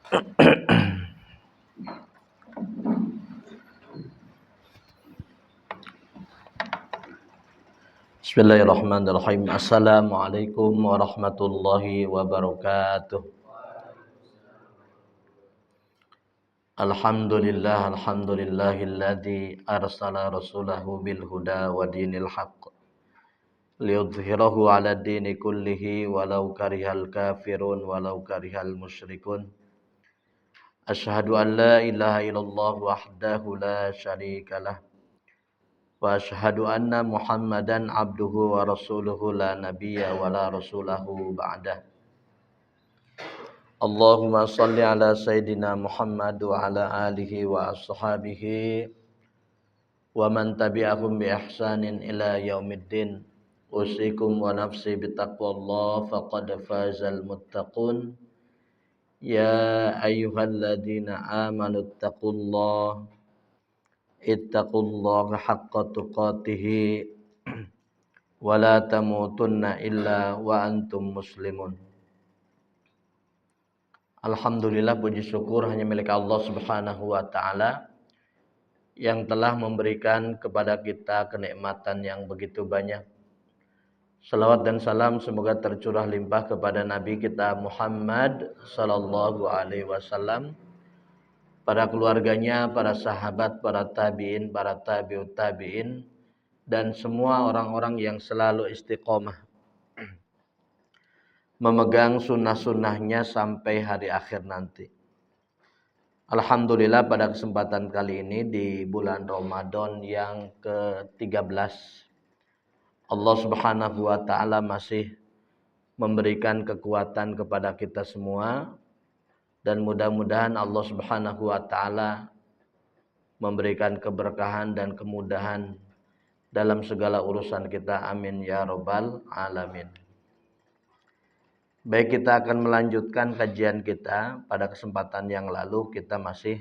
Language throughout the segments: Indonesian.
Bismillahirrahmanirrahim. Assalamualaikum warahmatullahi wabarakatuh. Alhamdulillahilladzi arsala rasulahu bil huda wa dinil haqq liyudhhirahu 'ala dini kullihi walau karihal kafirun walau karihal musyrikun. Asyhadu an la ilaha illallah wahdahu la syarikalah wa asyhadu anna Muhammadan abduhu wa rasuluhu la nabiyya wa la rasulahu ba'dah. Allahumma salli ala Sayyidina Muhammad wa ala alihi wa ashabihi wa man tabi'ahum bi ihsanin ila yaumiddin. Usikum wa nafsi bitaqwallah faqad fazal muttaqun. Ya ayyuhalladzina amanu ittaqullaha haqqa tuqatih wa la tamutunna illa wa antum muslimun. Alhamdulillah, puji syukur hanya milik Allah Subhanahu wa taala yang telah memberikan kepada kita kenikmatan yang begitu banyak. Salawat dan salam semoga tercurah limpah kepada Nabi kita Muhammad sallallahu alaihi wasallam, para keluarganya, para sahabat, para tabi'in, para tabi'ut tabi'in, dan semua orang-orang yang selalu istiqomah memegang sunnah-sunnahnya sampai hari akhir nanti. Alhamdulillah, pada kesempatan kali ini di bulan Ramadan yang ke-13, Allah Subhanahu wa taala masih memberikan kekuatan kepada kita semua, dan mudah-mudahan Allah Subhanahu wa taala memberikan keberkahan dan kemudahan dalam segala urusan kita. Amin ya rabbal alamin. Baik, kita akan melanjutkan kajian kita. Pada kesempatan yang lalu kita masih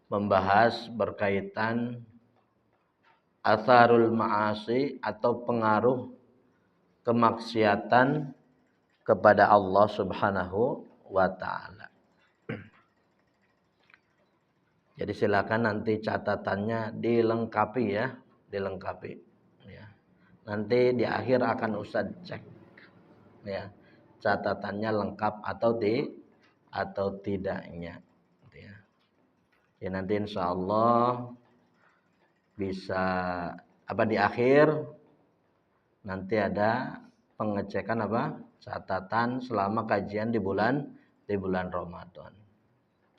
membahas berkaitan atharul ma'asi atau pengaruh kemaksiatan kepada Allah Subhanahu wa taala. Jadi silakan nanti catatannya dilengkapi ya, dilengkapi ya. Nanti di akhir akan Ustaz cek ya, catatannya lengkap atau tidaknya ya. Ya nanti insyaallah bisa di akhir nanti ada pengecekan catatan selama kajian di bulan Ramadan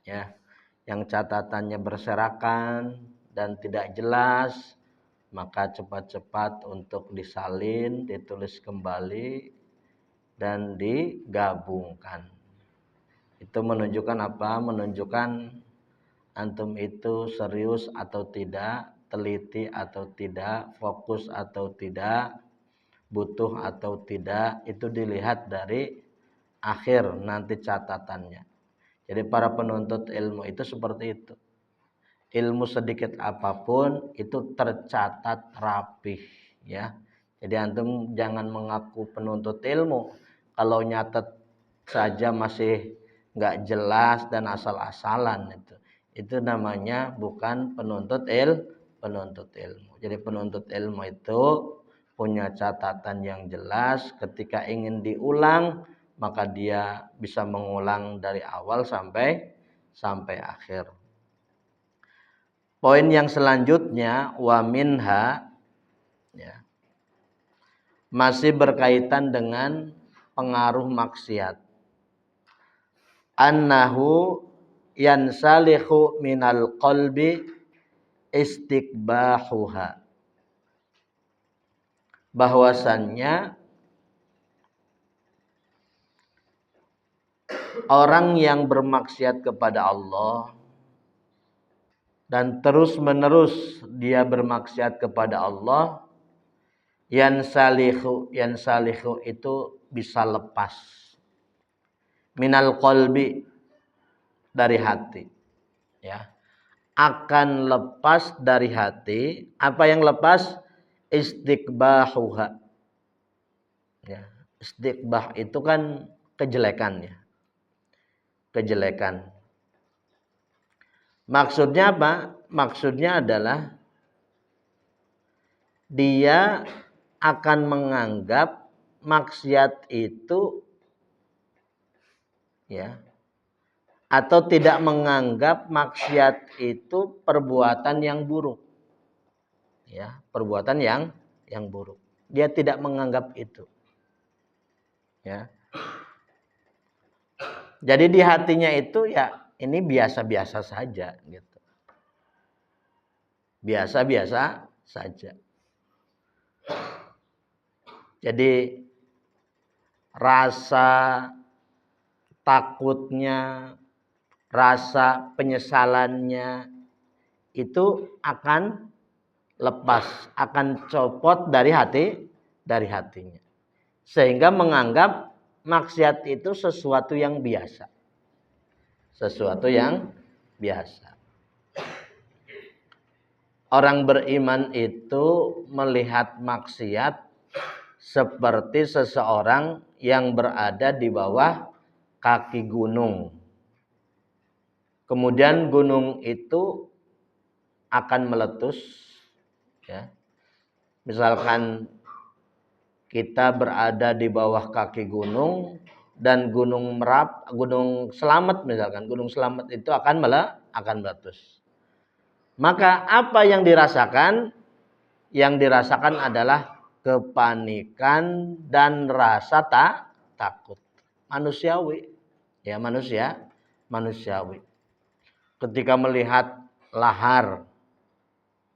ya. Yang catatannya berserakan dan tidak jelas, maka cepat-cepat untuk disalin, ditulis kembali dan digabungkan. Itu menunjukkan apa? Menunjukkan antum itu serius atau tidak, teliti atau tidak, fokus atau tidak, butuh atau tidak. Itu dilihat dari akhir nanti catatannya. Jadi para penuntut ilmu itu seperti itu. Ilmu sedikit apapun itu tercatat rapih ya. Jadi antum jangan mengaku penuntut ilmu kalau nyatet saja masih nggak jelas dan asal-asalan. Itu namanya bukan penuntut ilmu. Jadi penuntut ilmu itu punya catatan yang jelas. Ketika ingin diulang, maka dia bisa mengulang dari awal sampai akhir. Poin yang selanjutnya, wa minha ya, masih berkaitan dengan pengaruh maksiat. Annahu yansalihu minal qalbi istiqbahuha. Bahwasannya orang yang bermaksiat kepada Allah dan terus-menerus dia bermaksiat kepada Allah, yansalihu itu bisa lepas minal qalbi, dari hati ya, akan lepas dari hati. Apa yang lepas? Istiqbahuha ya. Istiqbah itu kan kejelekan ya, kejelekan. Maksudnya apa? Maksudnya adalah dia akan menganggap maksiat itu, ya, atau tidak menganggap maksiat itu perbuatan yang buruk. Ya, perbuatan yang buruk. Dia tidak menganggap itu. Ya. Jadi di hatinya itu ya ini biasa-biasa saja gitu. Biasa-biasa saja. Jadi rasa takutnya, rasa penyesalannya itu akan lepas, akan copot dari hatinya. Sehingga menganggap maksiat itu sesuatu yang biasa. Sesuatu yang biasa. Orang beriman itu melihat maksiat seperti seseorang yang berada di bawah kaki gunung. Kemudian gunung itu akan meletus. Ya. Misalkan kita berada di bawah kaki gunung dan gunung Selamet misalkan, gunung Selamet itu akan meletus. Maka apa yang dirasakan? Yang dirasakan adalah kepanikan dan rasa takut. Manusiawi. Ya, manusiawi. Ketika melihat lahar,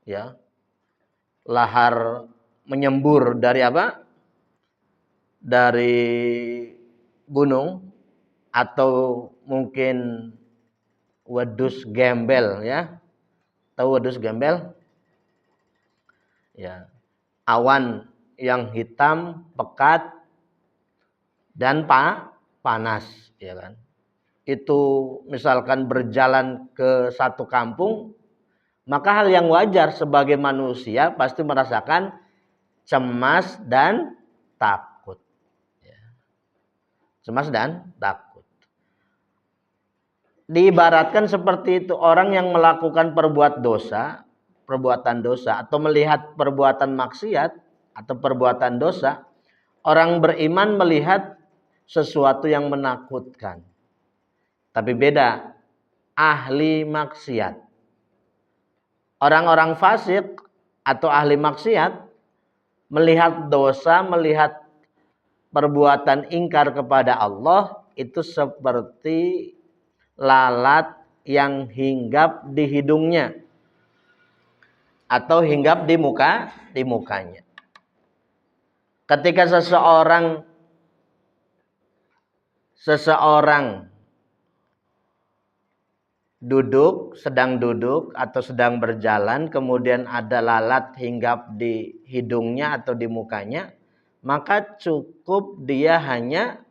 ya. Lahar menyembur dari apa? Dari gunung atau mungkin wedus gembel, ya. Tahu wedus gembel? Ya. Awan yang hitam, pekat dan panas, ya kan. Itu misalkan berjalan ke satu kampung, maka hal yang wajar sebagai manusia pasti merasakan cemas dan takut. Ya. Cemas dan takut. Diibaratkan seperti itu, orang yang melakukan perbuatan dosa atau melihat perbuatan maksiat atau perbuatan dosa, orang beriman melihat sesuatu yang menakutkan. Tapi beda ahli maksiat. Orang-orang fasik atau ahli maksiat melihat dosa, melihat perbuatan ingkar kepada Allah itu seperti lalat yang hinggap di hidungnya atau hinggap di mukanya. Ketika seseorang sedang duduk atau sedang berjalan, kemudian ada lalat hinggap di hidungnya atau di mukanya, maka cukup dia hanya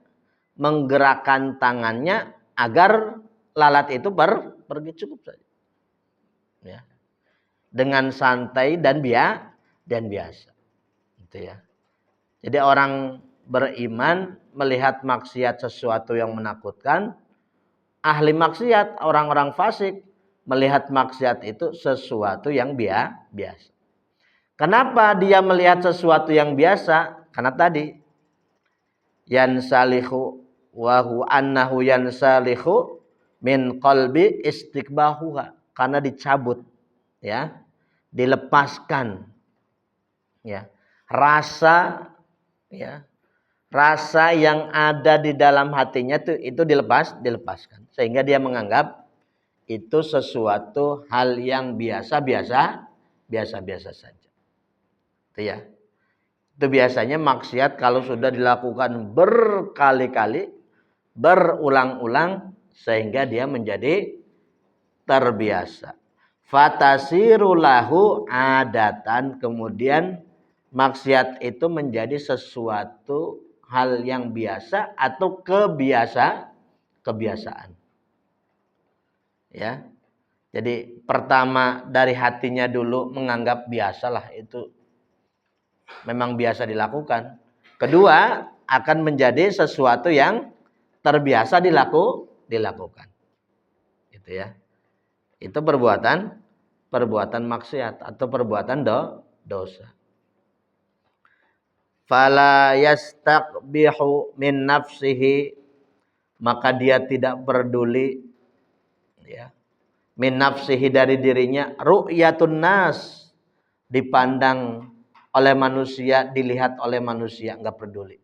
menggerakkan tangannya agar lalat itu pergi, cukup saja. Ya. Dengan santai dan biasa. Gitu ya. Jadi orang beriman melihat maksiat sesuatu yang menakutkan, ahli maksiat, orang-orang fasik melihat maksiat itu sesuatu yang biasa. Kenapa dia melihat sesuatu yang biasa? Karena tadi yansalihu wa hu annahu yansalihu min qalbi istiqbahuha, karena dicabut, ya, dilepaskan, ya, rasa, ya, rasa yang ada di dalam hatinya itu dilepaskan, sehingga dia menganggap itu sesuatu hal yang biasa saja. Itu ya. Itu biasanya maksiat kalau sudah dilakukan berkali-kali, berulang-ulang, sehingga dia menjadi terbiasa. Fatasiru lahu adatan, kemudian maksiat itu menjadi sesuatu hal yang biasa atau kebiasaan. Ya. Jadi pertama dari hatinya dulu menganggap biasalah, itu memang biasa dilakukan. Kedua, akan menjadi sesuatu yang terbiasa dilakukan. Gitu ya. Itu perbuatan maksiat atau perbuatan dosa. Fala yastaqbihu min nafsihi, maka dia tidak peduli, ya, min nafsihi dari dirinya, ru'yatun nas, dipandang oleh manusia, dilihat oleh manusia, nggak peduli.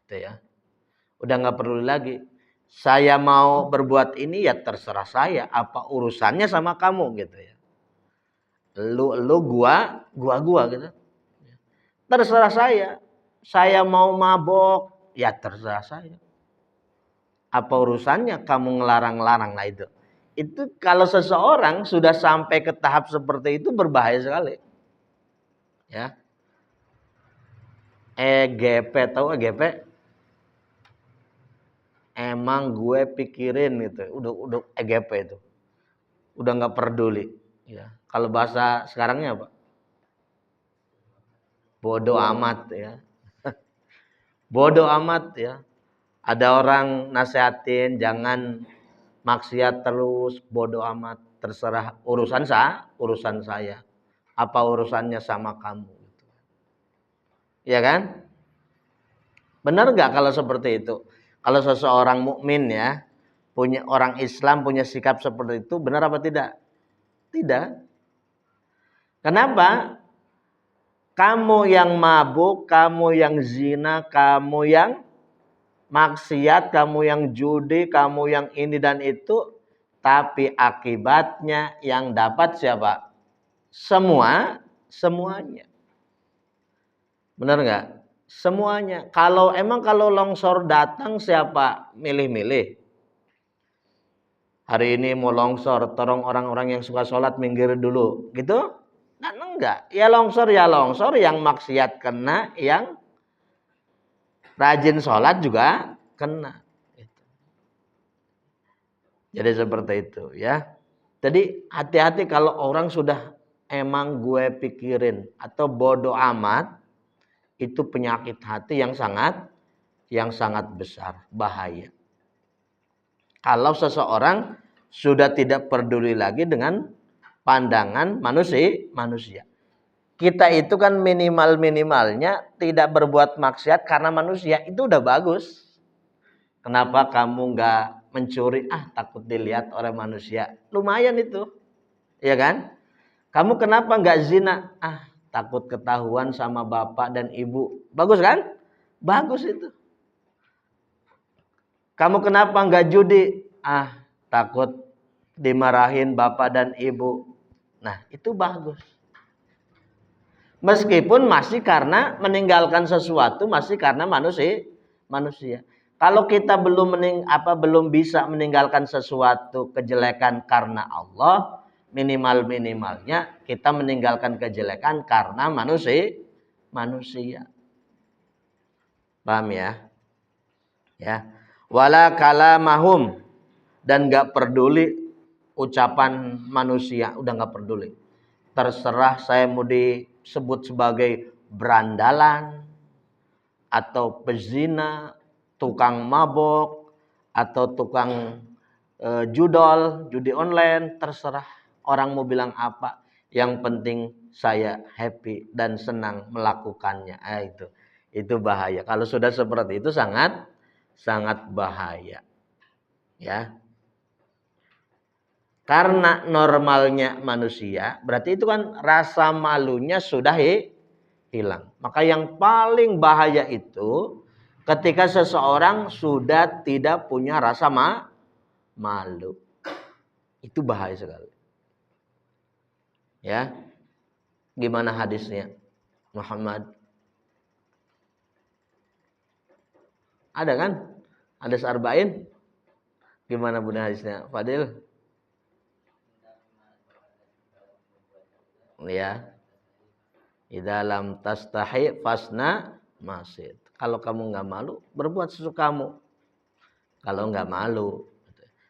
Gitu ya. Udah nggak peduli lagi. Saya mau berbuat ini ya terserah saya, apa urusannya sama kamu gitu ya. Lu gua gitu. Terserah saya. Saya mau mabok, ya terserah saya. Apa urusannya kamu ngelarang-larang? Nah itu. Itu kalau seseorang sudah sampai ke tahap seperti itu berbahaya sekali. Ya. EGP, tahu EGP? Emang gue pikirin gitu. Udah EGP itu. Udah nggak peduli. Ya. Kalau bahasa sekarangnya apa? Bodoh amat ya. Bodoh amat ya. Ada orang nasihatin jangan maksiat terus, bodoh amat, terserah urusan saya. Apa urusannya sama kamu? Ya kan? Benar nggak kalau seperti itu? Kalau seseorang mukmin ya, punya orang Islam punya sikap seperti itu, benar apa tidak? Tidak. Kenapa? Kamu yang mabuk, kamu yang zina, kamu yang maksiat, kamu yang judi, kamu yang ini dan itu, tapi akibatnya yang dapat siapa? Semuanya. Benar nggak? Semuanya. Kalau longsor datang siapa milih-milih? Hari ini mau longsor, tolong orang-orang yang suka sholat minggir dulu, gitu? Kan enggak. Ya longsor, yang maksiat kena, yang rajin sholat juga kena. Jadi seperti itu ya. Jadi hati-hati kalau orang sudah emang gue pikirin atau bodoh amat, itu penyakit hati yang sangat besar, bahaya. Kalau seseorang sudah tidak peduli lagi dengan pandangan manusia. Kita itu kan minimalnya tidak berbuat maksiat karena manusia, itu udah bagus. Kenapa kamu nggak mencuri? Takut dilihat oleh manusia. Lumayan itu, ya kan? Kamu kenapa nggak zina? Takut ketahuan sama bapak dan ibu. Bagus kan? Bagus itu. Kamu kenapa nggak judi? Takut dimarahin bapak dan ibu. Nah, itu bagus. Meskipun masih karena meninggalkan sesuatu, masih karena manusia. Kalau kita belum bisa meninggalkan sesuatu kejelekan karena Allah, minimalnya kita meninggalkan kejelekan karena manusia. Paham ya? Ya. Wala kalamahum, dan enggak peduli ucapan manusia, udah enggak peduli. Terserah saya mau disebut sebagai berandalan atau pezina, tukang mabok atau tukang judi online, terserah orang mau bilang apa. Yang penting saya happy dan senang melakukannya. Itu bahaya. Kalau sudah seperti itu sangat bahaya. Ya. Karena normalnya manusia, berarti itu kan rasa malunya sudah hilang. Maka yang paling bahaya itu ketika seseorang sudah tidak punya rasa malu. Itu bahaya sekali. Ya. Gimana hadisnya? Muhammad. Ada kan? Hadis arba'in. Gimana bunyi hadisnya? Fadil? Ya. Idza lam tastahi fasna masid. Kalau kamu nggak malu, berbuat sesukamu. Kalau nggak malu.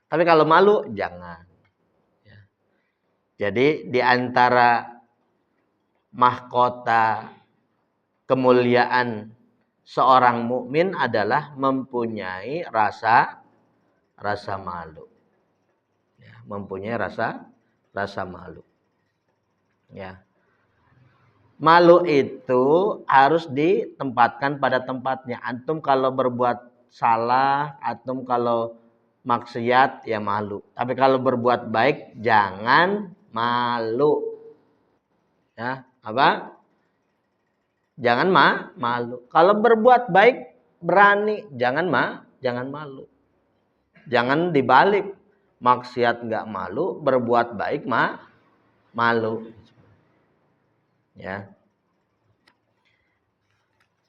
Tapi kalau malu, jangan. Ya. Jadi di antara mahkota kemuliaan seorang mukmin adalah mempunyai rasa malu. Ya, mempunyai rasa rasa malu. Ya. Malu itu harus ditempatkan pada tempatnya. Antum kalau berbuat salah, antum kalau maksiat ya malu. Tapi kalau berbuat baik jangan malu. Ya, apa? Jangan malu. Kalau berbuat baik berani, jangan malu. Jangan dibalik. Maksiat enggak malu, berbuat baik malu. Ya.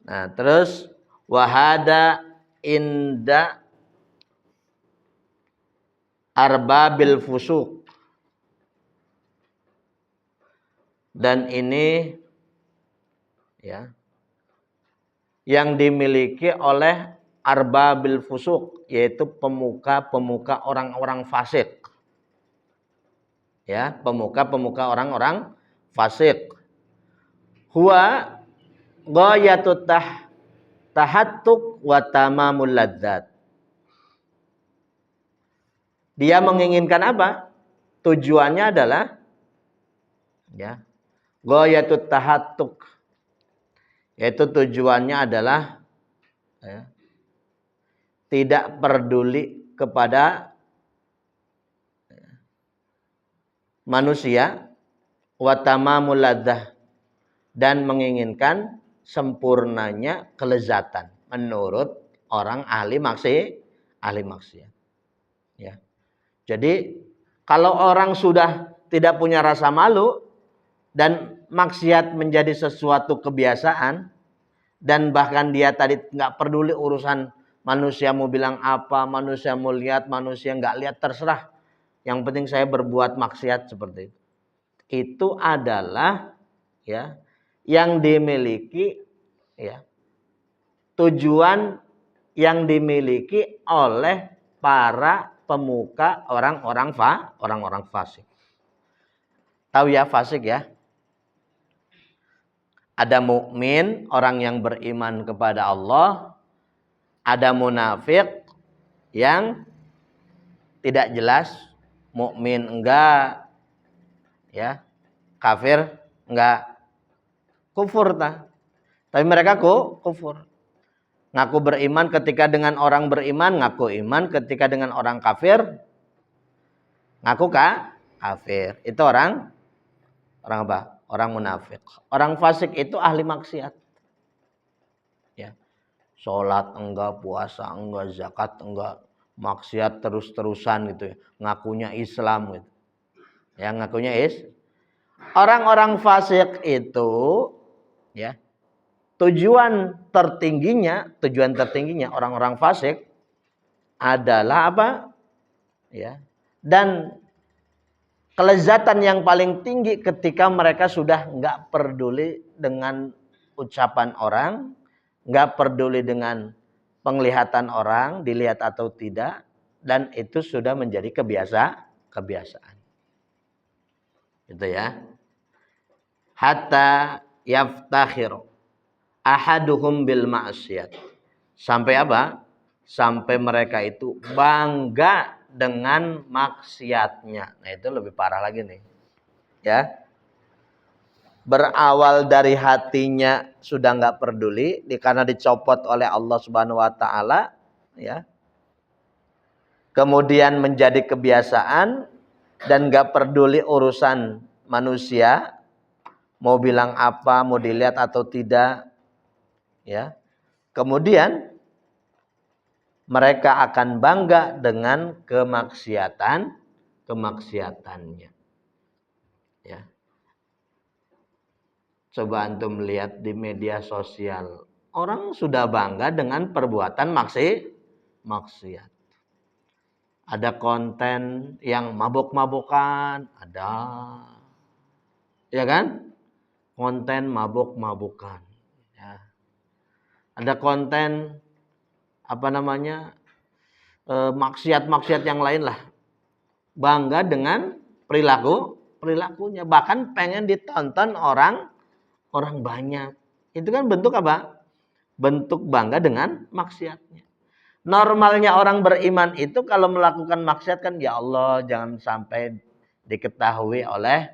Nah, terus wahada inda arbabil fusuk. Dan ini ya yang dimiliki oleh arbabil fusuk, yaitu pemuka-pemuka orang-orang fasik. Ya, pemuka-pemuka orang-orang fasik. Huwa ghayatut tahattuk wa tamamul ladzat. Dia menginginkan apa? Tujuannya adalah ya, ghayatut tahattuk, yaitu tujuannya adalah ya, tidak peduli kepada manusia, wa tamamul ladzah, dan menginginkan sempurnanya kelezatan menurut orang ahli maksiat. Ya. Jadi kalau orang sudah tidak punya rasa malu dan maksiat menjadi sesuatu kebiasaan, dan bahkan dia tadi nggak peduli urusan manusia mau bilang apa, manusia mau lihat, manusia nggak lihat, terserah. Yang penting saya berbuat maksiat seperti itu. Itu adalah ya yang dimiliki ya tujuan yang dimiliki oleh para pemuka orang-orang fasik. Tahu ya fasik ya? Ada mukmin, orang yang beriman kepada Allah, ada munafik yang tidak jelas, mukmin enggak, ya, kafir enggak, kufur ta. Tapi mereka kufur. Ngaku beriman ketika dengan orang beriman, ngaku iman ketika dengan orang kafir, ngaku kafir. Itu orang apa? Orang munafik. Orang fasik itu ahli maksiat. Ya. Sholat enggak, puasa enggak, zakat enggak, maksiat terus-terusan gitu ya. Ngakunya Islam gitu. Ya, ngakunya orang-orang fasik itu ya, tujuan tertingginya orang-orang fasik adalah apa? Ya. Dan kelezatan yang paling tinggi ketika mereka sudah nggak peduli dengan ucapan orang, nggak peduli dengan penglihatan orang, dilihat atau tidak, dan itu sudah menjadi kebiasaan. Gitu ya. Hatta yaftakhir ahaduhum bil ma'siyat. Sampai apa? Sampai mereka itu bangga dengan maksiatnya. Nah, itu lebih parah lagi nih. Ya. Berawal dari hatinya sudah nggak peduli karena dicopot oleh Allah Subhanahu wa taala, ya. Kemudian menjadi kebiasaan dan nggak peduli urusan manusia, mau bilang apa, mau dilihat atau tidak, ya. Kemudian mereka akan bangga dengan kemaksiatannya. Ya. Coba antum lihat di media sosial, orang sudah bangga dengan perbuatan maksiat. Ada konten yang mabuk-mabukan, ada. Ya kan? Konten mabuk-mabukan. Ya. Ada konten apa namanya? Maksiat-maksiat yang lain lah. Bangga dengan perilakunya, bahkan pengen ditonton orang banyak. Itu kan bentuk apa? Bentuk bangga dengan maksiatnya. Normalnya orang beriman itu kalau melakukan maksiat kan, ya Allah jangan sampai diketahui oleh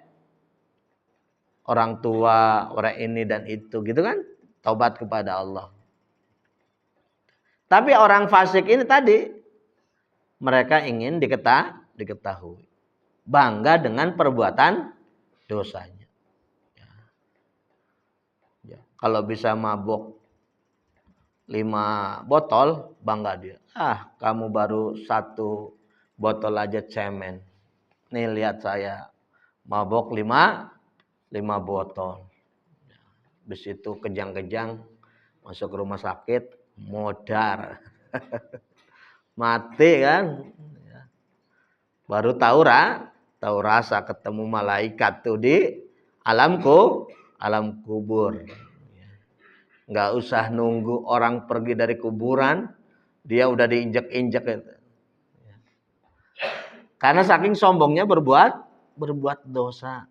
orang tua, orang ini dan itu, gitu kan? Taubat kepada Allah. Tapi orang fasik ini tadi, mereka ingin diketahui. Bangga dengan perbuatan dosanya. Ya. Kalau bisa mabuk 5 botol, bangga dia. Kamu baru 1 botol aja cemen. Nih lihat saya mabuk 5 botol. Habis itu kejang-kejang masuk rumah sakit, modar. Mati kan? Baru tahu rasa ketemu malaikat tuh di alam kubur. Nggak usah nunggu orang pergi dari kuburan, dia udah diinjek-injek. Karena saking sombongnya berbuat dosa.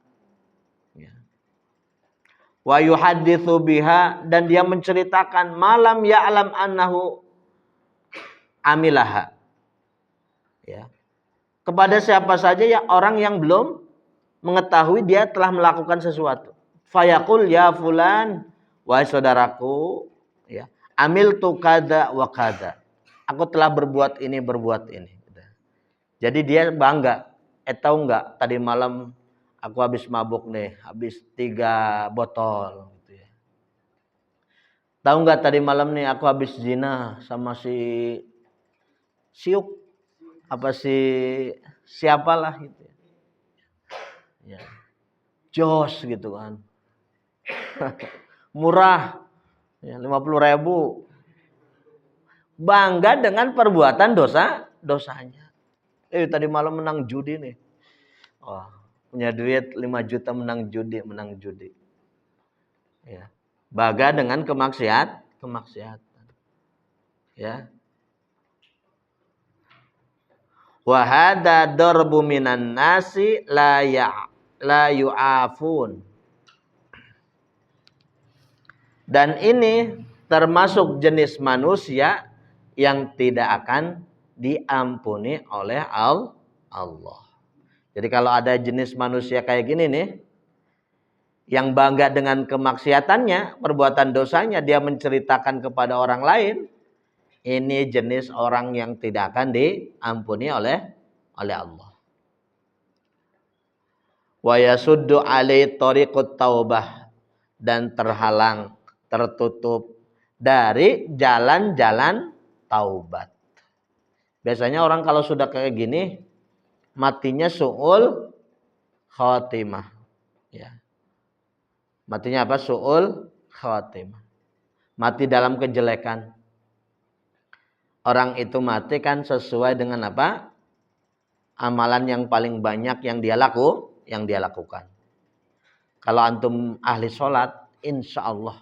Wa yuhaditsu biha, dan dia menceritakan malam ya'lam annahu amilaha. Ya. Kepada siapa saja ya orang yang belum mengetahui dia telah melakukan sesuatu. Fayaqul ya fulan, wahai saudaraku, ya, amiltu kada wa kada. Aku telah berbuat ini. Jadi dia bangga. Tahu enggak, tadi malam aku habis mabuk nih, habis 3 botol. Gitu ya. Tahu enggak tadi malam nih aku habis zina sama si Siuk. Apa si siapalah gitu ya. Jos gitu kan. Murah. Ya, 50.000. Bangga dengan perbuatan dosanya. Tadi malam menang judi nih. Punya duit 5 juta menang judi. Ya. Bangga dengan kemaksiatan. Ya. Wa hadza darbu minan nasi la yu'afun. Dan ini termasuk jenis manusia yang tidak akan diampuni oleh Allah. Jadi kalau ada jenis manusia kayak gini nih, yang bangga dengan kemaksiatannya, perbuatan dosanya, dia menceritakan kepada orang lain, ini jenis orang yang tidak akan diampuni oleh Allah. Wa yasuddu alai tariqut taubah, dan terhalang, tertutup dari jalan-jalan taubat. Biasanya orang kalau sudah kayak gini, matinya su'ul khatimah. Ya. Matinya apa? Su'ul khatimah. Mati dalam kejelekan. Orang itu mati kan sesuai dengan apa? Amalan yang paling banyak yang dia lakukan. Kalau antum ahli sholat, insya Allah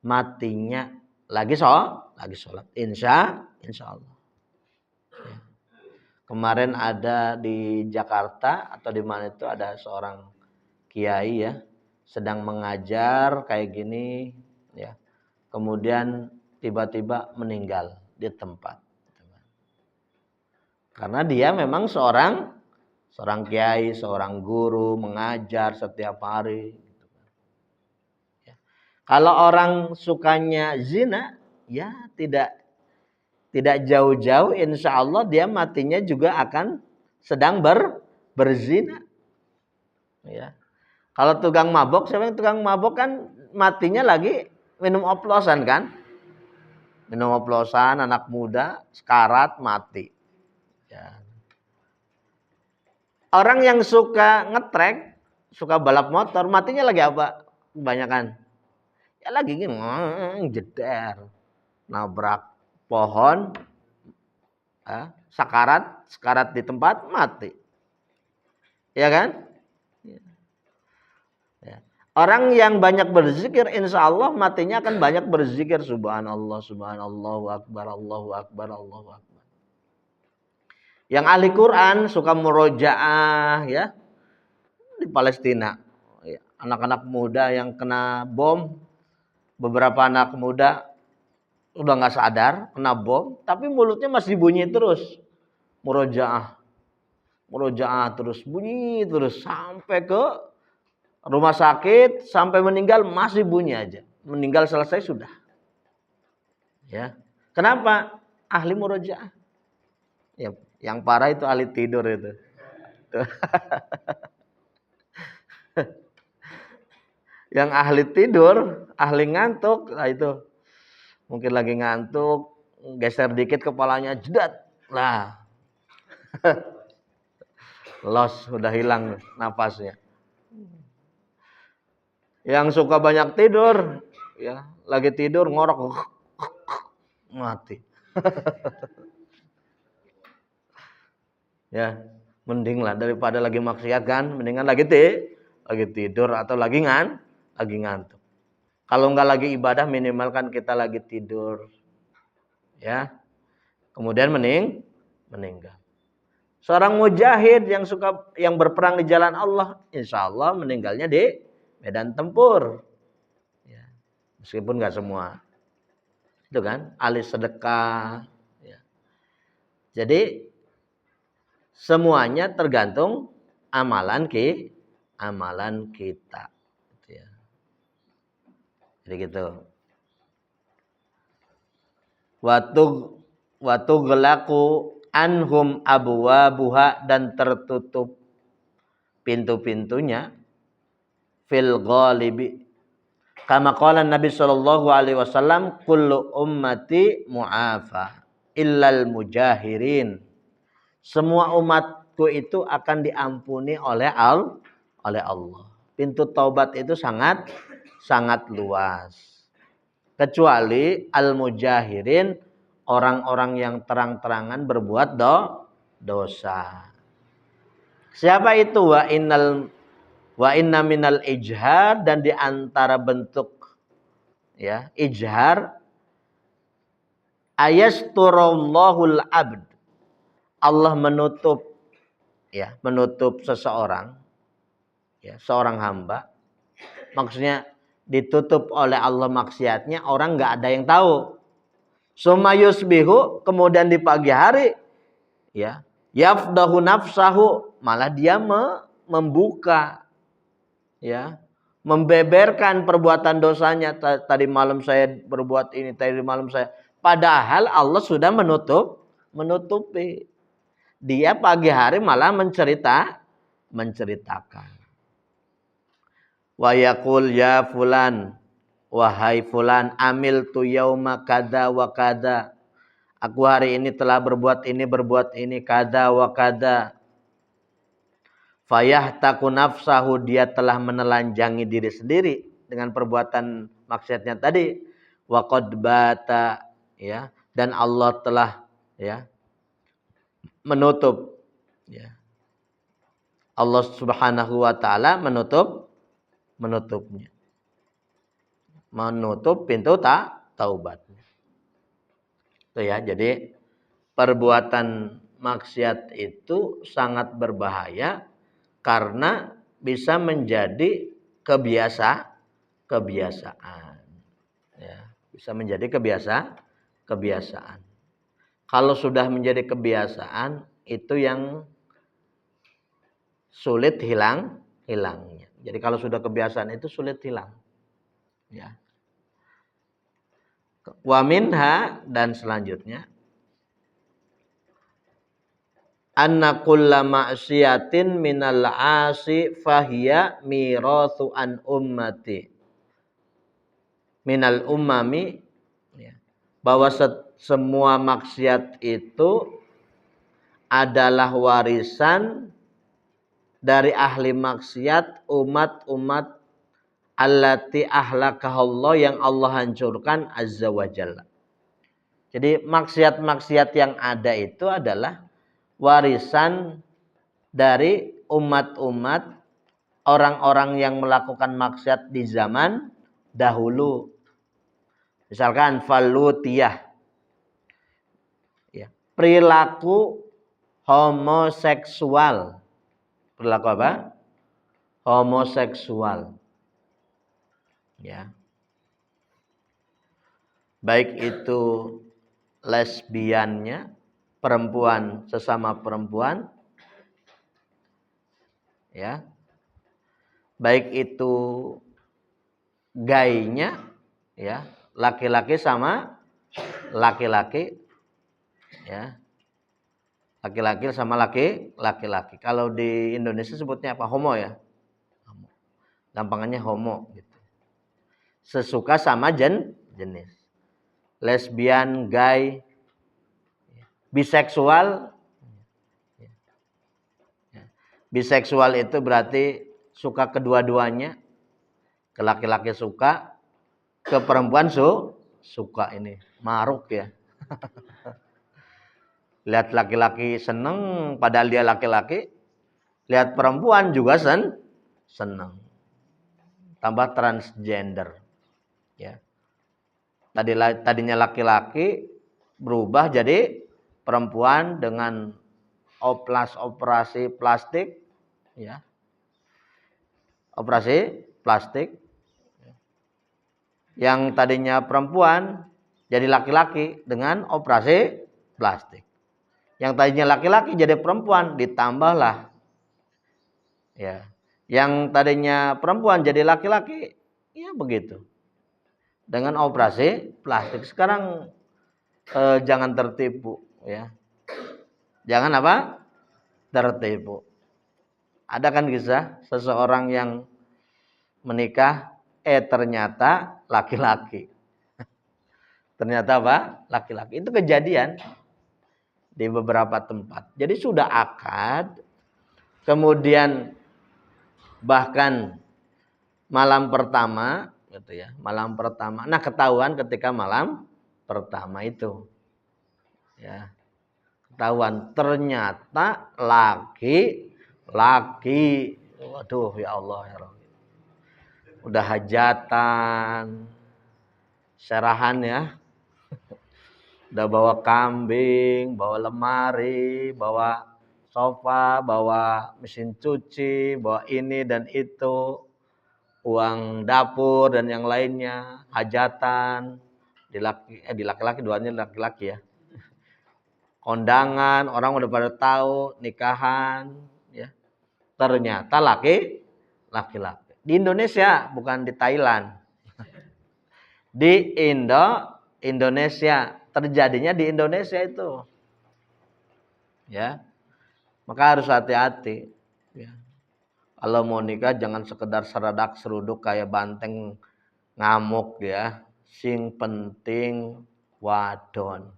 matinya lagi sholat. Insya Allah. Ya. Kemarin ada di Jakarta atau di mana itu ada seorang kiai ya, sedang mengajar kayak gini ya. Kemudian tiba-tiba meninggal di tempat. Karena dia memang seorang kiai, seorang guru, mengajar setiap hari. Kalau orang sukanya zina, ya tidak jauh-jauh, insya Allah dia matinya juga akan sedang berzina. Ya. Kalau tukang mabok, siapa yang tukang mabok kan matinya lagi minum oplosan kan? Minum oplosan, anak muda, sekarat, mati. Ya. Orang yang suka ngetrek, suka balap motor, matinya lagi apa? Kebanyakan. Ya lagi gini, jeder, nabrak pohon, sekarat di tempat, mati. Ya kan? Ya. Orang yang banyak berzikir, insya Allah matinya akan banyak berzikir. Subhanallah, subhanallahu akbar, Allahu akbar, Allahu akbar. Yang ahli Quran suka murojaah ya di Palestina. Anak-anak muda yang kena bom, beberapa anak muda udah nggak sadar kena bom, tapi mulutnya masih bunyi terus murojaah. murojaah terus, bunyi terus sampai ke rumah sakit, sampai meninggal masih bunyi aja. Meninggal selesai sudah. Ya. Kenapa? Ahli murojaah. Ya, yang parah itu ahli tidur itu. Yang ahli tidur, ahli ngantuk, nah itu mungkin lagi ngantuk, geser dikit kepalanya, jedat, lah, los, udah hilang napasnya. Yang suka banyak tidur, ya, lagi tidur ngorok, mati. Ya, mending lah daripada lagi maksiat kan, mendingan lagi tidur atau lagi ngantuk. Kalau nggak lagi ibadah minimal kan kita lagi tidur, ya. Kemudian meninggal. Seorang mujahid yang berperang di jalan Allah, insya Allah meninggalnya di medan tempur. Ya. Meskipun nggak semua, itu kan ahli sedekah. Ya. Jadi semuanya tergantung amalan kita. Ya. Jadi gitu. Watu gelaku anhum abwabuha, dan tertutup pintu-pintunya fil ghalibi. Kama qala Nabi sallallahu alaihi wasallam, kullu ummati mu'afa illal mujahirin. Semua umatku itu akan diampuni oleh Allah. Pintu taubat itu sangat luas. Kecuali al-mujahirin, orang-orang yang terang-terangan berbuat dosa. Siapa itu? Wa inna minal ijhar, dan di antara bentuk ya ijhar, ayasturallahul abd, Allah menutup seseorang, ya, seorang hamba. Maksudnya ditutup oleh Allah maksiatnya, orang nggak ada yang tahu. Summa yusbihu, kemudian di pagi hari, ya, yafdahu nafsahu, malah dia membuka, ya, membeberkan perbuatan dosanya. Tadi malam saya berbuat ini, tadi malam saya. Padahal Allah sudah menutupi. Dia pagi hari malah menceritakan. Wa yaqul ya fulan, wahai fulan, amil tu yauma kada wa kada. Aku hari ini telah berbuat ini kada wa kada. Fayahtaku nafsahu, dia telah menelanjangi diri sendiri dengan perbuatan maksiatnya tadi. Wa qad bata, ya, dan Allah telah, ya, menutup, ya. Allah Subhanahu wa taala menutupnya. Menutup pintu taubat. Itu ya, jadi perbuatan maksiat itu sangat berbahaya karena bisa menjadi kebiasaan. Ya, bisa menjadi kebiasaan. Kalau sudah menjadi kebiasaan, itu yang sulit hilangnya. Jadi kalau sudah kebiasaan itu sulit hilang. Ya. Wa minha, dan selanjutnya, anna kulla ma'siyatin minal 'asi fahiya mirathu an ummati minal ummami, ya, bahwa semua maksiat itu adalah warisan dari ahli maksiat, umat-umat allati ahlakahallah, yang Allah hancurkan azza wa jalla. Jadi maksiat-maksiat yang ada itu adalah warisan dari umat-umat orang-orang yang melakukan maksiat di zaman dahulu. Misalkan falutiyah, ya, perilaku homoseksual. Perilaku apa? Homoseksual. Ya. Baik itu lesbiannya, perempuan sesama perempuan, Ya. Baik itu gaynya, ya, laki-laki sama laki-laki, ya. Laki-laki sama laki-laki. Kalau di Indonesia sebutnya apa? Homo ya. Gampangannya homo gitu. Sesuka sama jenis. Lesbian, gay, biseksual. Biseksual itu berarti suka kedua-duanya. Ke laki-laki suka, ke perempuan suka ini. Maruk ya. Lihat laki-laki seneng padahal dia laki-laki. Lihat perempuan juga seneng. Tambah transgender. Ya. Tadinya laki-laki berubah jadi perempuan dengan operasi plastik, ya. Operasi plastik. Yang tadinya perempuan jadi laki-laki dengan operasi plastik. Yang tadinya laki-laki jadi perempuan ditambahlah, ya. Yang tadinya perempuan jadi laki-laki, ya begitu. Dengan operasi plastik. Sekarang jangan tertipu, ya. Jangan apa? Tertipu. Ada kan kisah seseorang yang menikah, ternyata laki-laki. Ternyata apa? Laki-laki. Itu kejadian di beberapa tempat. Jadi sudah akad, kemudian bahkan malam pertama, gitu ya, malam pertama. Nah, ketahuan ketika malam pertama itu, ya, ketahuan ternyata laki. Waduh, ya Allah ya Rabbi. Udah hajatan, serahan ya. Udah bawa kambing, bawa lemari, bawa sofa, bawa mesin cuci, bawa ini dan itu, uang dapur dan yang lainnya, hajatan, di laki-laki, duanya laki-laki ya. Kondangan, orang udah pada tahu, nikahan, ya. Ternyata laki-laki. Di Indonesia, bukan di Thailand. Di Indonesia, terjadinya di Indonesia itu, ya. Maka harus hati-hati, ya. Kalau mau nikah jangan sekedar seradak seruduk kayak banteng ngamuk, ya. Sing penting wadon.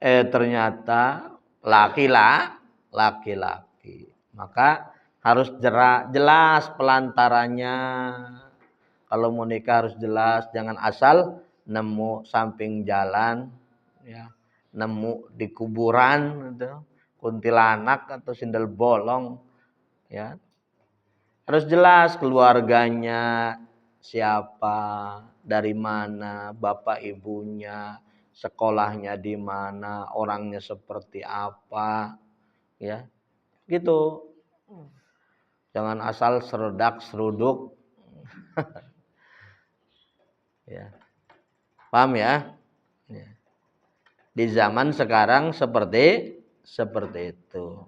Ternyata laki-laki. Maka harus jelas pelantarannya. Kalau mau nikah harus jelas, jangan asal nemu samping jalan, ya, nemu di kuburan, gitu, kuntilanak atau sindel bolong, ya. Harus jelas keluarganya siapa, dari mana, bapak ibunya, sekolahnya di mana, orangnya seperti apa, ya, gitu. Jangan asal seredak seruduk. Ya. Paham ya? Ya. Di zaman sekarang seperti itu.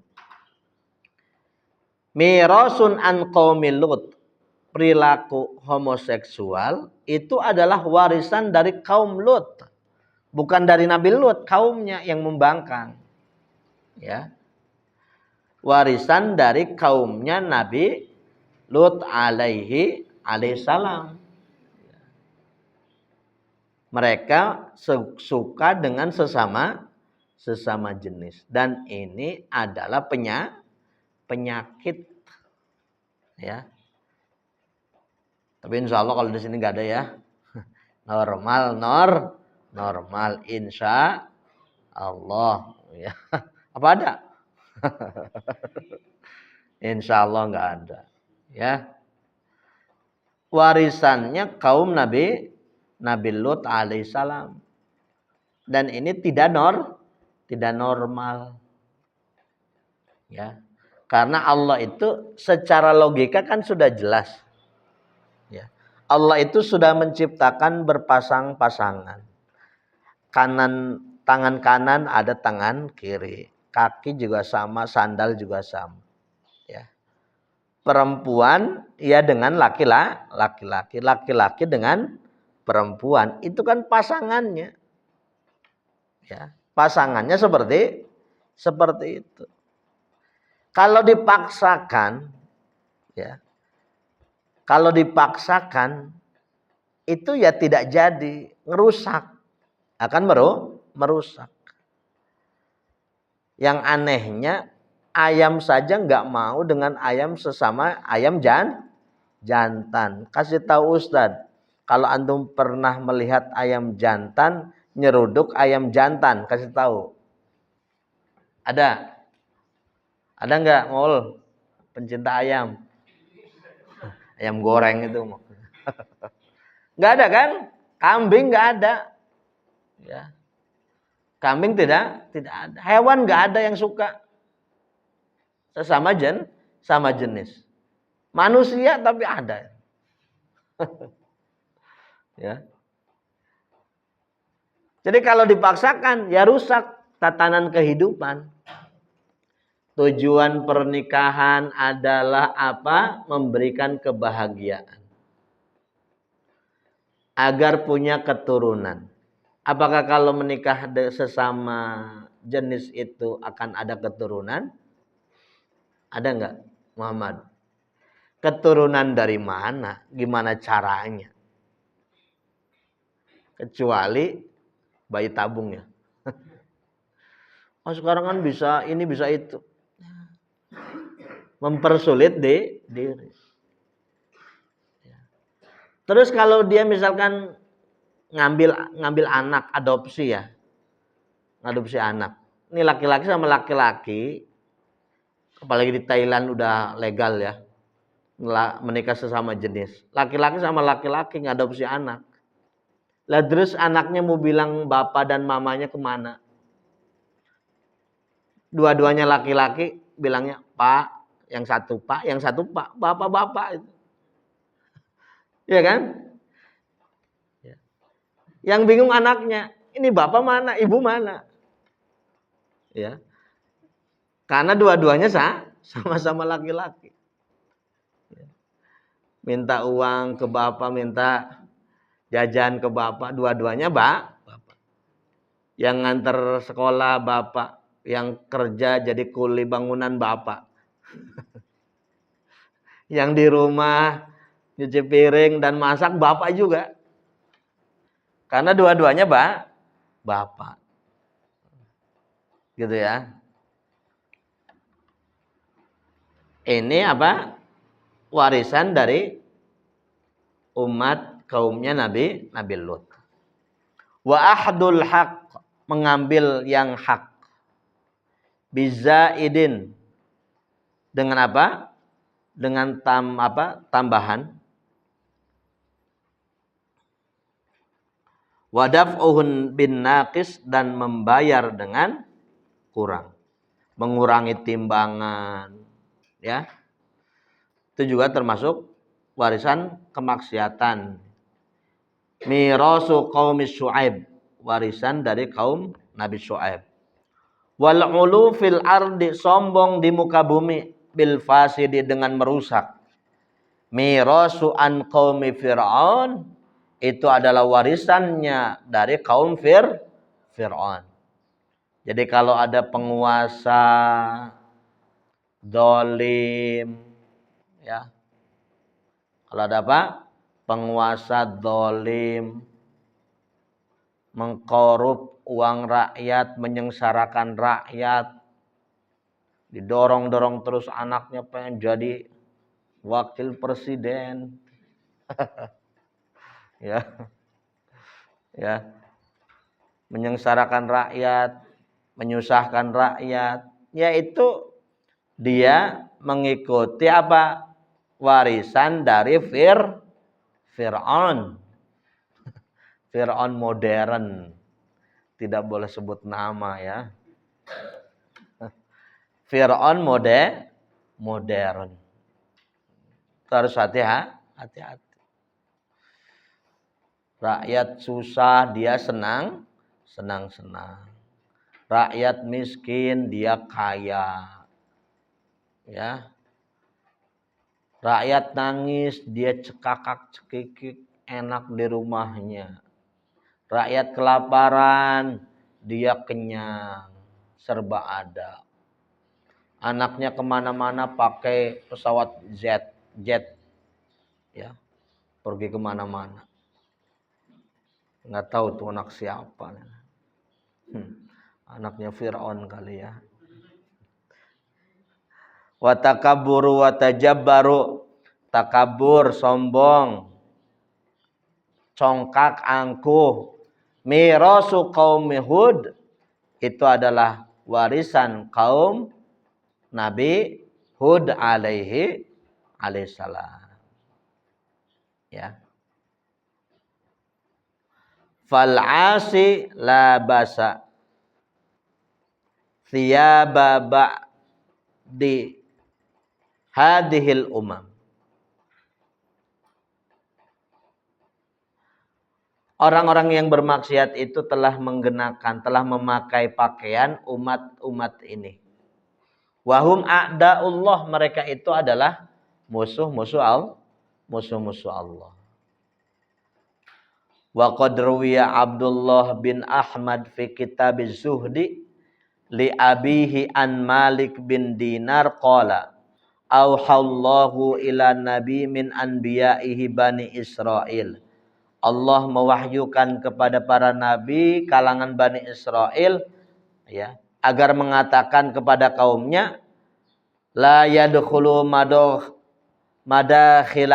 Mirasun an qaumil Lut. Perilaku homoseksual itu adalah warisan dari kaum Lut. Bukan dari Nabi Lut, kaumnya yang membangkang. Ya. Warisan dari kaumnya Nabi Lut alaihi salam. Mereka suka dengan sesama jenis, dan ini adalah penyakit, ya. Tapi insya Allah kalau di sini nggak ada ya. Normal insya Allah, ya. Apa ada? Insya Allah nggak ada, ya. Warisannya kaum Nabi Lut alaihissalam, dan ini tidak normal, ya. Karena Allah itu secara logika kan sudah jelas, ya. Allah itu sudah menciptakan berpasang-pasangan. Tangan kanan ada tangan kiri, kaki juga sama, sandal juga sama. perempuan ya dengan laki-laki, laki-laki dengan perempuan. Itu kan pasangannya. Ya, pasangannya seperti itu. Kalau dipaksakan, ya, kalau dipaksakan itu ya tidak jadi, ngerusak, akan merusak. Yang anehnya ayam saja nggak mau dengan ayam sesama ayam jantan. Kasih tahu Ustadz, kalau antum pernah melihat ayam jantan nyeruduk ayam jantan, kasih tahu. Ada nggak ngol pencinta ayam? Ayam goreng itu. Nggak ada kan? Kambing nggak ada. Ya. Kambing tidak ada. Hewan nggak ada yang suka sesama sama jenis. Manusia tapi ada. Ya. Jadi kalau dipaksakan ya rusak tatanan kehidupan. Tujuan pernikahan adalah apa? Memberikan kebahagiaan. Agar punya keturunan. Apakah kalau menikah sesama jenis itu akan ada keturunan? Ada enggak, Muhammad? Keturunan dari mana? Gimana caranya? Kecuali bayi tabung ya. Oh sekarang kan bisa ini bisa itu. Mempersulit diri. Terus kalau dia misalkan ngambil anak adopsi ya, adopsi anak. Ini laki-laki sama laki-laki, apalagi di Thailand udah legal ya, menikah sesama jenis. Laki-laki sama laki-laki ngadopsi anak. Lah terus anaknya mau bilang bapak dan mamanya kemana? Dua-duanya laki-laki bilangnya pak, yang satu pak, bapak-bapak itu. Ya kan? Yang bingung anaknya, ini bapak mana, ibu mana? Ya. Karena dua-duanya sama-sama laki-laki. Minta uang ke bapak, minta jajan ke bapak, dua-duanya bapak. Yang nganter sekolah bapak, yang kerja jadi kuli bangunan bapak. Yang di rumah nyuci piring dan masak bapak juga. Karena dua-duanya bapak. Gitu ya. Ini apa? Warisan dari umat kaumnya Nabi Lut. Wa ahdul haq, mengambil yang hak. Bizaidin, dengan apa? Dengan tambahan. Wadaf'uhun bin naqis, dan membayar dengan kurang. Mengurangi timbangan, ya. Itu juga termasuk warisan kemaksiatan. Mirasu qaumi Syuaib, warisan dari kaum Nabi Syuaib. Wal ulu fil ardi, sombong di muka bumi, bil fasidi, dengan merusak. Mirasu an qaumi Fir'aun, itu adalah warisannya dari kaum Fir'aun. Jadi kalau ada penguasa zalim, ya. Kalau ada apa? Penguasa zalim, mengkorup uang rakyat, menyengsarakan rakyat, didorong-dorong terus anaknya pengen jadi wakil presiden. Ya. Ya. Menyengsarakan rakyat, menyusahkan rakyat, yaitu dia mengikuti apa? Warisan dari Fir'aun. Fir'aun modern. Tidak boleh sebut nama ya. Fir'aun modern. Harus hati-hati. Rakyat susah, dia senang-senang. Rakyat miskin, dia kaya. Ya. Rakyat nangis, dia cekakak cekikik enak di rumahnya. Rakyat kelaparan, dia kenyang, serba ada. Anaknya kemana-mana pakai pesawat jet, ya, pergi kemana-mana. Nggak tahu tuh anak siapa. Anaknya Fir'aun kali ya. Watakaburu watajabbaru, takabur, sombong, congkak, angkuh. Mirasu qaumi Hud, itu adalah warisan kaum Nabi Hud alaihissalam. Ya. Fal'asi la basa thiyaba ba'di hadhil umam. Orang-orang yang bermaksiat itu telah memakai pakaian umat-umat ini. Wahum a'da'ullah, mereka itu adalah musuh-musuh Allah. Wa qad ruwiya Abdullah bin Ahmad fi kitab az-Zuhdi li abihi an Malik bin Dinar qala auhallahu ila nabi min anbiya'ihi bani Israel. Allah mewahyukan kepada para nabi kalangan Bani Israel, ya, agar mengatakan kepada kaumnya, la yadkhulu madakhila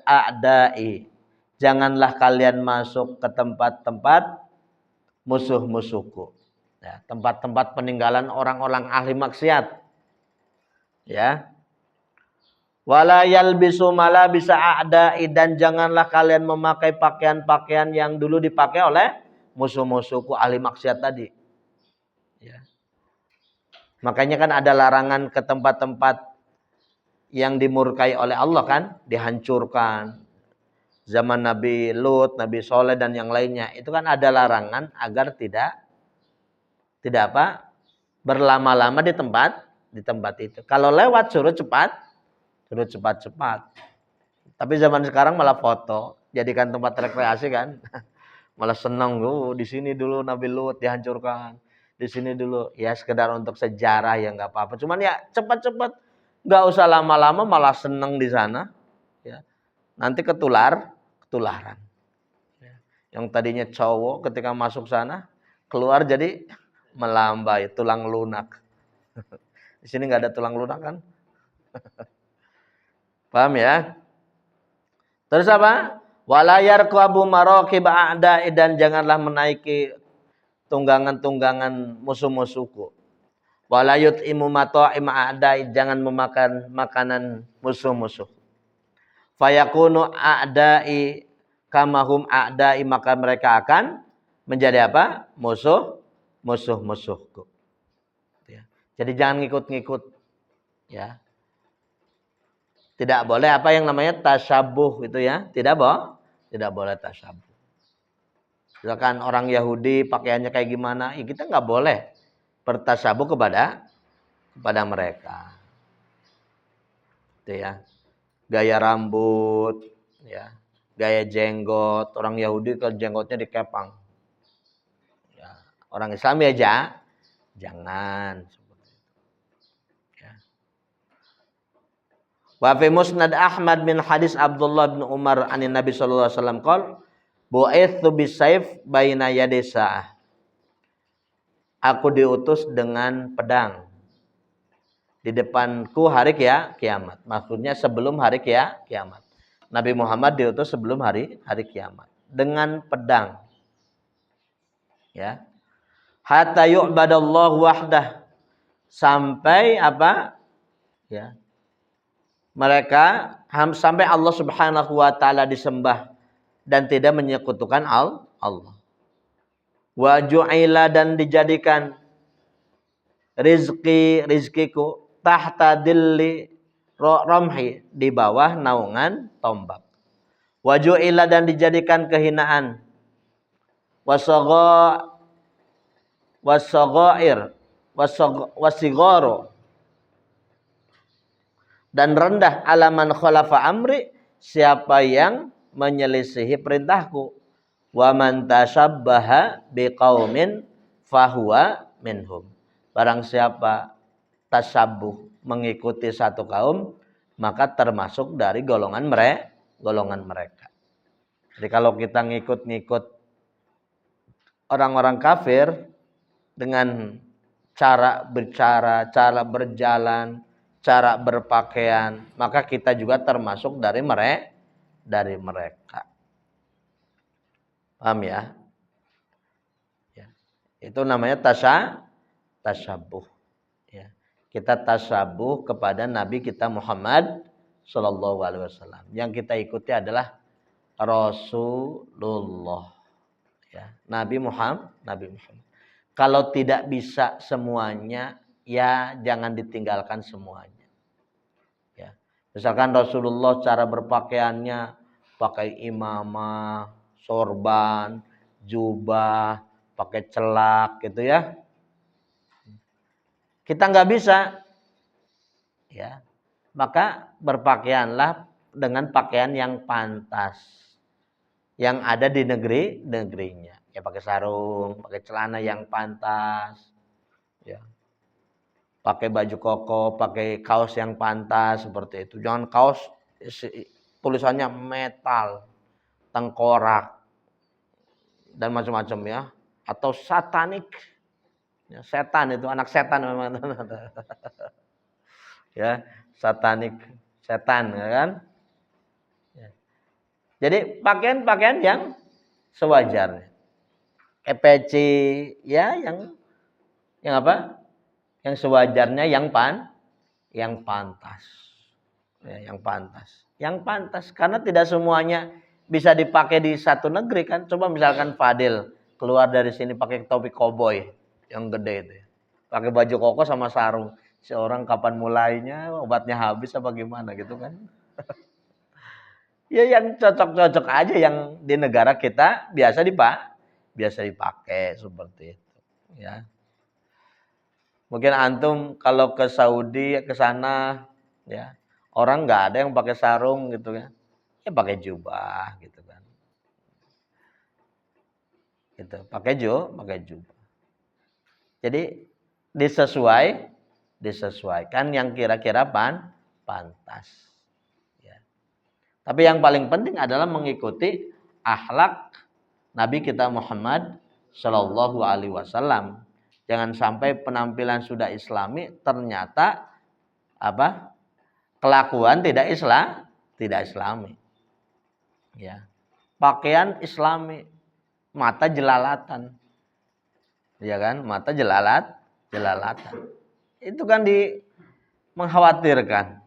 a'da'i, janganlah kalian masuk ke tempat-tempat musuh-musuhku, ya, tempat-tempat peninggalan orang-orang ahli maksiat, ya. Wala yalbisu malabisa a'da'i, dan janganlah kalian memakai pakaian-pakaian yang dulu dipakai oleh musuh-musuhku ahli maksiat tadi. Ya. Makanya kan ada larangan ke tempat-tempat yang dimurkai oleh Allah kan, dihancurkan. Zaman Nabi Lut, Nabi Soleh dan yang lainnya, itu kan ada larangan agar tidak berlama-lama di tempat itu. Kalau lewat suruh cepat. Tapi zaman sekarang malah foto, jadikan tempat rekreasi kan. Malah senang di sini dulu Nabi Lut dihancurkan, di sini dulu, ya sekedar untuk sejarah ya nggak apa-apa. Cuman ya cepat-cepat, nggak usah lama-lama, malah senang di sana. Ya. Nanti ketularan. Ya. Yang tadinya cowok ketika masuk sana, keluar jadi melambai, tulang lunak. Di sini nggak ada tulang lunak kan? Paham ya? Terus apa? Walayar qabu maraqib a'da'i, dan janganlah menaiki tunggangan-tunggangan musuh-musuhku. Walayut imu mata'im a'da'i, jangan memakan makanan musuh-musuh. Fayakunu a'da'i kamahum a'da'i, maka mereka akan menjadi apa? Musuh-musuhku. Ya. Jadi jangan ngikut-ngikut, ya. Tidak boleh apa yang namanya tasyabuh itu ya. Tidak boleh tasyabuh. Misalkan orang Yahudi pakaiannya kayak gimana, ya kita nggak boleh bertasyabuh kepada mereka. Itu ya. Gaya rambut, ya. Gaya jenggot, orang Yahudi kalau jenggotnya dikepang. Ya. Orang Islam ya jangan. Wa fi musnad Ahmad bin hadis Abdullah bin Umar anin Nabi sallallahu alaihi wasallam qol bu'itsu bisayf baina yaday sa'ah. Aku diutus dengan pedang di depanku hari kiamat. Maksudnya sebelum hari kiamat. Nabi Muhammad diutus sebelum hari kiamat dengan pedang. Ya. Hatta yu'badallahu wahdah, sampai apa? Ya. Mereka sampai Allah Subhanahu wa taala disembah dan tidak menyekutukan Allah. Wa ju'ila, dan dijadikan rizkiku tahta dilli ramhi, di bawah naungan tombak. Wa ju'ila, dan dijadikan kehinaan wasigharu Dan rendah alaman khalafa amri, siapa yang menyelisihi perintahku. Wa man tashabbaha biqaumin fahuwa minhum. Barang siapa tasabbuh mengikuti satu kaum, maka termasuk dari golongan mereka. Jadi kalau kita ngikut-ngikut orang-orang kafir dengan cara bicara, cara berjalan, cara berpakaian, maka kita juga termasuk dari mereka. Paham ya? Ya. Itu namanya tasyabuh. Ya. Kita tasyabuh kepada Nabi kita Muhammad Sallallahu Alaihi Wasallam. Yang kita ikuti adalah Rasulullah. Ya. Nabi Muhammad. Kalau tidak bisa semuanya, ya jangan ditinggalkan semuanya. Ya. Misalkan Rasulullah cara berpakaiannya pakai imamah, sorban, jubah, pakai celak gitu ya. Kita nggak bisa, ya. Maka berpakaianlah dengan pakaian yang pantas, yang ada di negerinya. Ya pakai sarung, pakai celana yang pantas, ya. Pakai baju koko, pakai kaos yang pantas seperti itu. Jangan kaos tulisannya metal, tengkorak, dan macam-macam ya. Atau satanik. Ya, setan itu anak setan memang. Ya, satanik, setan ya kan? Ya. Jadi pakaian-pakaian yang sewajarnya. Peci ya yang apa? Yang sewajarnya yang pantas. Ya, yang pantas karena tidak semuanya bisa dipakai di satu negeri kan. Coba misalkan Fadil keluar dari sini pakai topi koboi yang gede itu. Pakai baju koko sama sarung. Seorang kapan mulainya, obatnya habis apa gimana gitu kan. Ya yang cocok-cocok aja yang di negara kita biasa dipakai seperti itu, ya. Mungkin antum kalau ke Saudi ke sana ya, orang nggak ada yang pakai sarung gitu kan. Ya pakai jubah gitu kan. Gitu, pakai jubah. Jadi disesuaikan yang kira-kira pantas. Ya. Tapi yang paling penting adalah mengikuti akhlak Nabi kita Muhammad Shallallahu Alaihi Wasallam. Jangan sampai penampilan sudah Islami ternyata kelakuan tidak Islami. Ya. Pakaian Islami, mata jelalatan. Ya kan? Mata jelalatan. Itu kan mengkhawatirkan.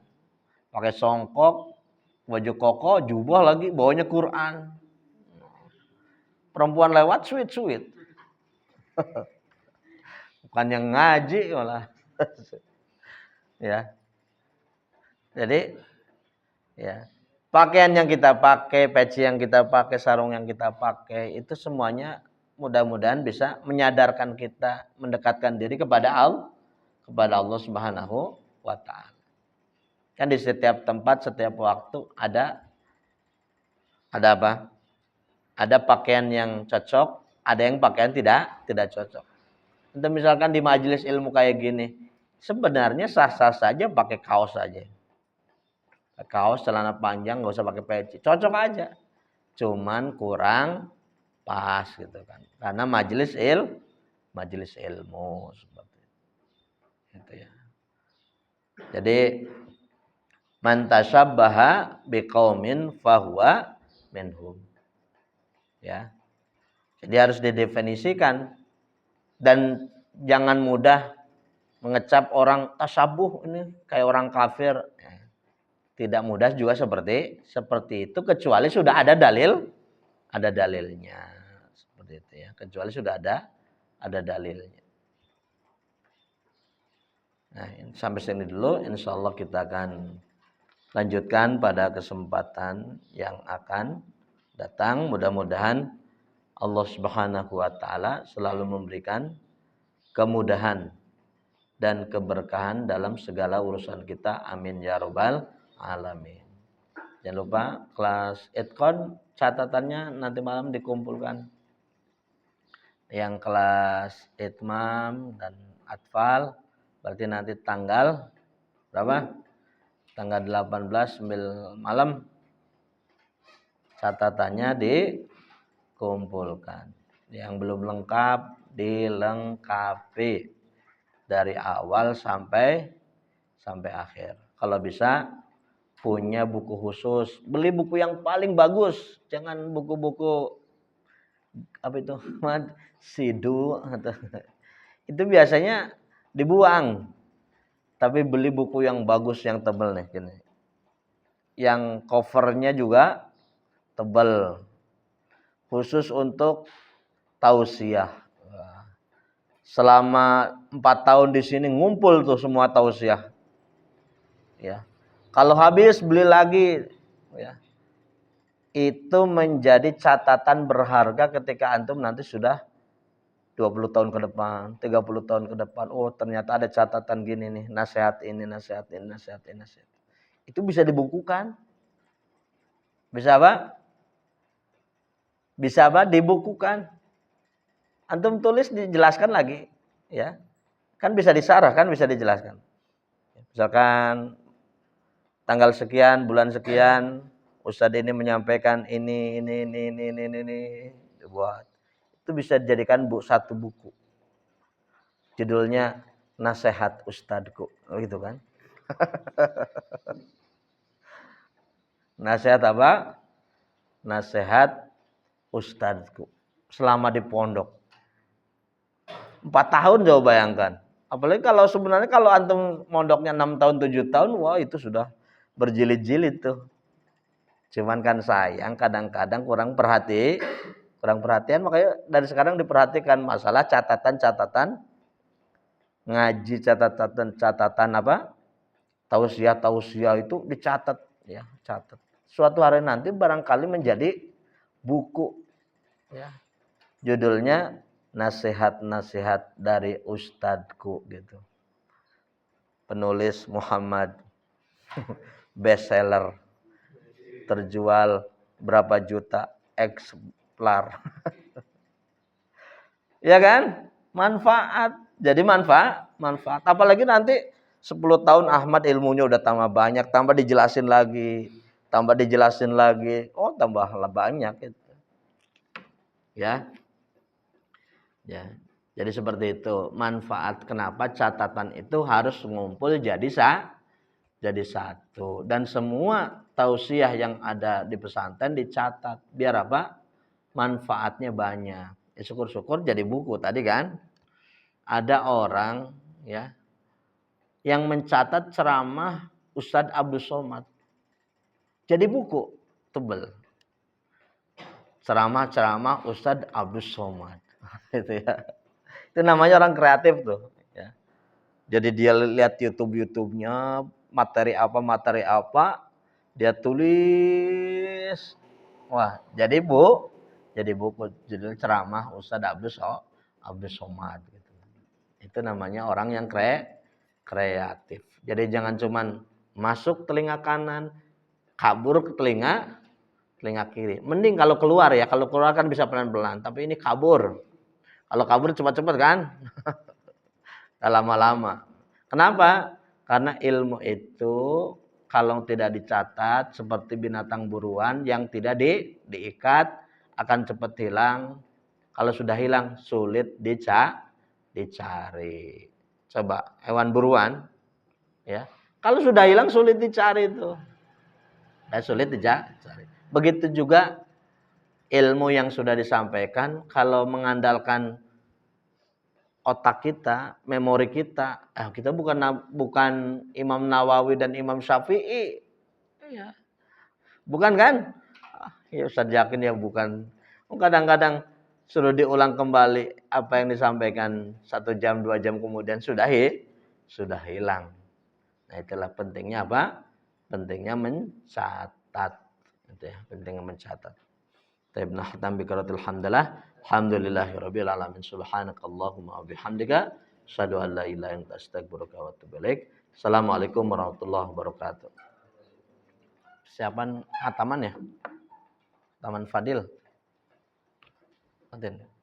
Pakai songkok, baju koko, jubah lagi, bawanya Quran. Perempuan lewat sweet. Bukan yang ngaji malah. Ya. Jadi ya, pakaian yang kita pakai, peci yang kita pakai, sarung yang kita pakai itu semuanya mudah-mudahan bisa menyadarkan kita, mendekatkan diri kepada Allah Subhanahu wa taala. Kan di setiap tempat, setiap waktu ada apa? Ada pakaian yang cocok, ada yang pakaian tidak cocok. Untuk misalkan di majelis ilmu kayak gini, sebenarnya sah-sah saja pakai kaos saja. Kaos celana panjang nggak usah pakai peci, cocok aja. Cuman kurang pas gitu kan. Karena majelis ilmu seperti itu ya. Jadi man tasyabbaha biqaumin fahuwa minhum. Ya. Jadi harus didefinisikan dan jangan mudah mengecap orang tasabuh ini kayak orang kafir. Tidak mudah juga seperti itu kecuali sudah ada dalilnya seperti itu ya, kecuali sudah ada dalilnya. Nah, sampai sini dulu, insyaallah kita akan lanjutkan pada kesempatan yang akan datang. Mudah-mudahan Allah Subhanahu wa taala selalu memberikan kemudahan dan keberkahan dalam segala urusan kita. Amin ya rabbal alamin. Jangan lupa kelas Itqon catatannya nanti malam dikumpulkan. Yang kelas Itmam dan Atfal berarti nanti tanggal berapa? Tanggal 18 malam catatannya dikumpulkan. Yang belum lengkap dilengkapi dari awal sampai akhir. Kalau bisa punya buku khusus, beli buku yang paling bagus, jangan buku-buku apa itu, sidu atau itu biasanya dibuang. Tapi beli buku yang bagus yang tebal nih gini. Yang covernya juga tebal. Khusus untuk tausiah. Selama 4 tahun di sini ngumpul tuh semua tausiah. Ya. Kalau habis beli lagi ya. Itu menjadi catatan berharga ketika antum nanti sudah 20 tahun ke depan, 30 tahun ke depan. Oh, ternyata ada catatan gini nih, nasihat ini, nasihat ini, nasihat ini, nasihat. Itu bisa dibukukan. Bisa apa? Bisa apa? Dibukukan. Antum tulis dijelaskan lagi, ya. Kan bisa disarah, kan bisa dijelaskan. Misalkan tanggal sekian, bulan sekian, Ustadz ini menyampaikan ini dibuat. Itu bisa dijadikan satu buku. Judulnya Nasihat Ustadku, gitu kan? Nasihat apa? Nasihat Ustadku selama di pondok. 4 tahun coba bayangkan. Apalagi kalau sebenarnya kalau antum mondoknya 6 tahun, 7 tahun, wah itu sudah berjilid-jilid tuh. Cuman kan sayang kadang-kadang kurang perhatian, makanya dari sekarang diperhatikan masalah catatan-catatan ngaji, catatan apa? Tausiah itu dicatat ya, catat. Suatu hari nanti barangkali menjadi buku ya. Judulnya Nasihat-nasihat dari Ustadku gitu. Penulis Muhammad. Bestseller. Terjual berapa juta eksemplar. Ya kan? Manfaat. Jadi manfaat. Apalagi nanti 10 tahun Ahmad ilmunya udah tambah banyak, tambah dijelasin lagi. Oh, tambahlah banyak itu. Ya. Ya. Jadi seperti itu. Manfaat kenapa catatan itu harus ngumpul jadi satu. Dan semua tausiah yang ada di pesantren dicatat. Biar apa? Manfaatnya banyak. Ya, syukur-syukur jadi buku tadi kan. Ada orang ya yang mencatat ceramah Ustadz Abdul Somad. Jadi buku tebel. Ceramah Ustadz Abdul Somad. Itu ya. Itu namanya orang kreatif tuh. Ya. Jadi dia lihat YouTube-nya materi apa, dia tulis. Wah, jadi buku judul ceramah Ustadz Abdul Somad. Gitu. Itu namanya orang yang kreatif. Jadi jangan cuman masuk telinga kanan, kabur ke telinga kiri. Mending kalau keluar ya, kalau keluar kan bisa pelan-pelan. Tapi ini kabur. Kalau kabur cepat-cepat kan, lama-lama. Kenapa? Karena ilmu itu kalau tidak dicatat seperti binatang buruan yang tidak diikat akan cepat hilang. Kalau sudah hilang sulit dicari. Coba hewan buruan, ya. Kalau sudah hilang sulit dicari itu. Sulit dicari. Begitu juga ilmu yang sudah disampaikan, kalau mengandalkan otak kita, memori kita, kita bukan Imam Nawawi dan Imam Syafi'i, ya. Bukan kan? Ya Ustaz yakin ya bukan. Kadang-kadang suruh diulang kembali apa yang disampaikan 1 jam, 2 jam kemudian sudah hilang. Nah itulah pentingnya apa? Pentingnya mencatat. Itu ya, pentingnya mencatat. Taib nahtam bi qiraatil hamdalah. Alhamdulillahirabbil alamin. Subhanakallahumma wa bihamdika Asyhadu an la ilaha illa anta astaghfiruka wa atubu ilaik. Assalamualaikum warahmatullahi wabarakatuh. Persiapan hataman ya? Taman Fadil. Aden.